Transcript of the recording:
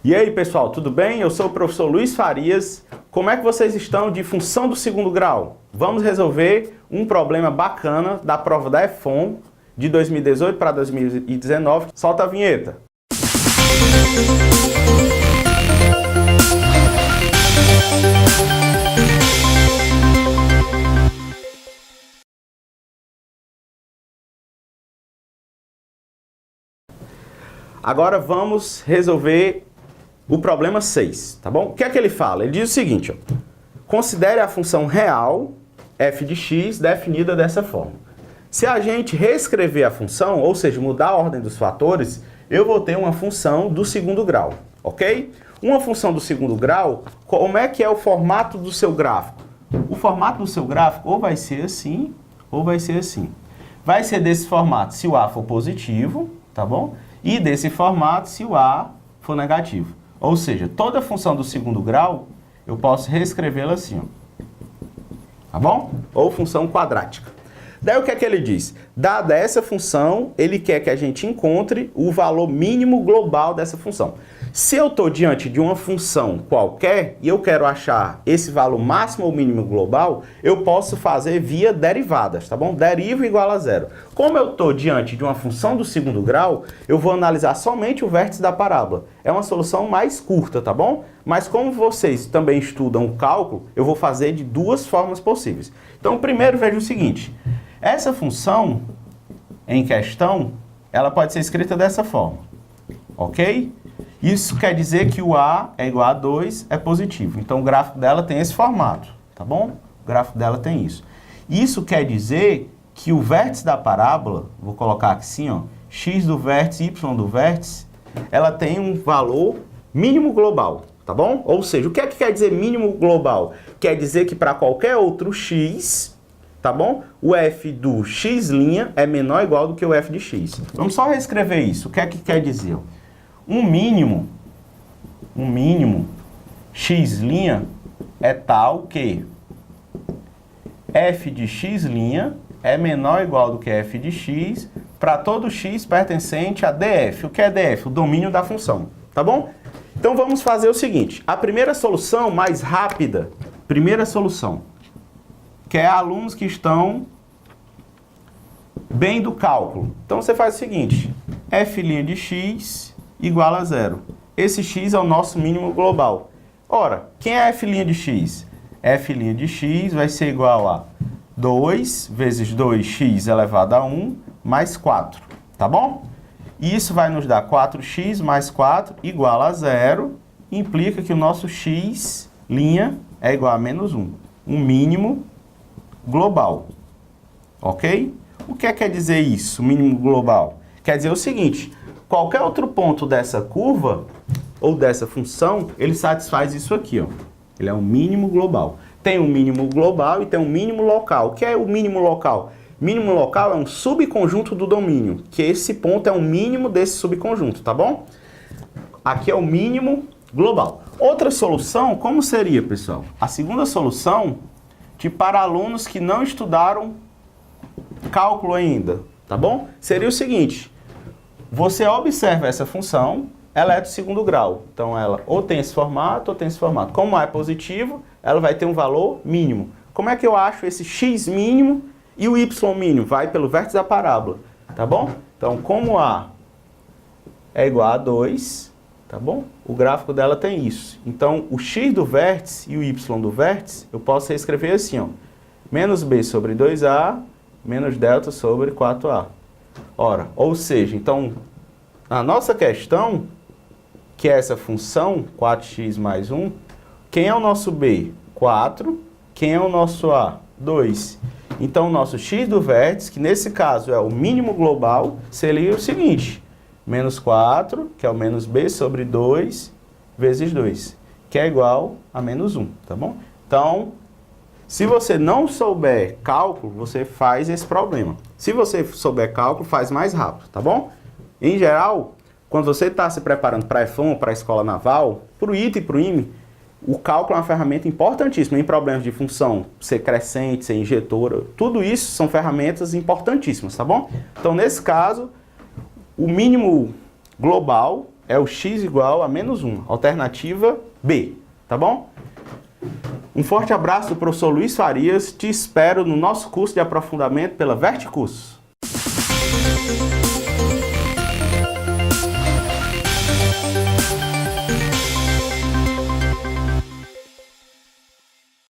E aí, pessoal, tudo bem? Eu sou o professor Luiz Farias. Como é que vocês estão de função do segundo grau? Vamos resolver um problema bacana da prova da EFON de 2018 para 2019. Solta a vinheta. Agora vamos resolver o problema 6, tá bom? O que é que ele fala? Ele diz o seguinte, ó, considere a função real f de x definida dessa forma. Se a gente reescrever a função, ou seja, mudar a ordem dos fatores, eu vou ter uma função do segundo grau, ok? Uma função do segundo grau, como é que é o formato do seu gráfico? O formato do seu gráfico ou vai ser assim, ou vai ser assim. Vai ser desse formato se o a for positivo, tá bom? E desse formato se o a for negativo. Ou seja, toda função do segundo grau, eu posso reescrevê-la assim, ó. Tá bom? Ou função quadrática. Daí o que é que ele diz? Dada essa função, ele quer que a gente encontre o valor mínimo global dessa função. Se eu estou diante de uma função qualquer e eu quero achar esse valor máximo ou mínimo global, eu posso fazer via derivadas, tá bom? Deriva igual a zero. Como eu estou diante de uma função do segundo grau, eu vou analisar somente o vértice da parábola. É uma solução mais curta, tá bom? Mas como vocês também estudam o cálculo, eu vou fazer de duas formas possíveis. Então, primeiro veja o seguinte. Essa função em questão, ela pode ser escrita dessa forma, ok? Isso quer dizer que o a é igual a 2, é positivo. Então, o gráfico dela tem esse formato, tá bom? O gráfico dela tem isso. Isso quer dizer que o vértice da parábola, vou colocar aqui assim, ó, x do vértice, y do vértice, ela tem um valor mínimo global, tá bom? Ou seja, o que é que quer dizer mínimo global? Quer dizer que para qualquer outro x, tá bom? O f do x' é menor ou igual do que o f de x. Vamos só reescrever isso. O que é que quer dizer? Um mínimo x' é tal que f de x' é menor ou igual do que f de x para todo x pertencente a df. O que é df? O domínio da função, tá bom? Então vamos fazer o seguinte. A primeira solução mais rápida, que é alunos que estão bem do cálculo. Então você faz o seguinte, f' de x igual a zero. Esse x é o nosso mínimo global. Ora, quem é f' de x? F' de x vai ser igual a 2 vezes 2x elevado a 1 mais 4, tá bom? E isso vai nos dar 4x mais 4 igual a zero, implica que o nosso x' é igual a menos 1. Um mínimo global, ok? O que quer dizer isso, mínimo global? Quer dizer o seguinte, qualquer outro ponto dessa curva ou dessa função, ele satisfaz isso aqui, ó. Ele é um mínimo global. Tem um mínimo global e tem um mínimo local. O que é o mínimo local? Mínimo local é um subconjunto do domínio, que esse ponto é o mínimo desse subconjunto, tá bom? Aqui é o mínimo global. Outra solução, como seria, pessoal? A segunda solução para alunos que não estudaram cálculo ainda, tá bom? Seria o seguinte, você observa essa função, ela é do segundo grau, então ela ou tem esse formato ou tem esse formato. Como A é positivo, ela vai ter um valor mínimo. Como é que eu acho esse x mínimo e o y mínimo? Vai pelo vértice da parábola, tá bom? Então, como A é igual a 2, tá bom? O gráfico dela tem isso. Então, o x do vértice e o y do vértice, eu posso escrever assim, ó. Menos b sobre 2a, menos delta sobre 4a. Ora, ou seja, então, a nossa questão, que é essa função, 4x mais 1, quem é o nosso b? 4. Quem é o nosso a? 2. Então, o nosso x do vértice, que nesse caso é o mínimo global, seria o seguinte, menos 4, que é o menos b sobre 2, vezes 2, que é igual a menos 1, tá bom? Então, se você não souber cálculo, você faz esse problema. Se você souber cálculo, faz mais rápido, tá bom? Em geral, quando você está se preparando para a EFON, para a escola naval, para o ITA e para o IME, o cálculo é uma ferramenta importantíssima em problemas de função, ser crescente, ser injetora, tudo isso são ferramentas importantíssimas, tá bom? Então, nesse caso, o mínimo global é o x igual a menos 1, alternativa B, tá bom? Um forte abraço do professor Luiz Farias, te espero no nosso curso de aprofundamento pela Verticursos.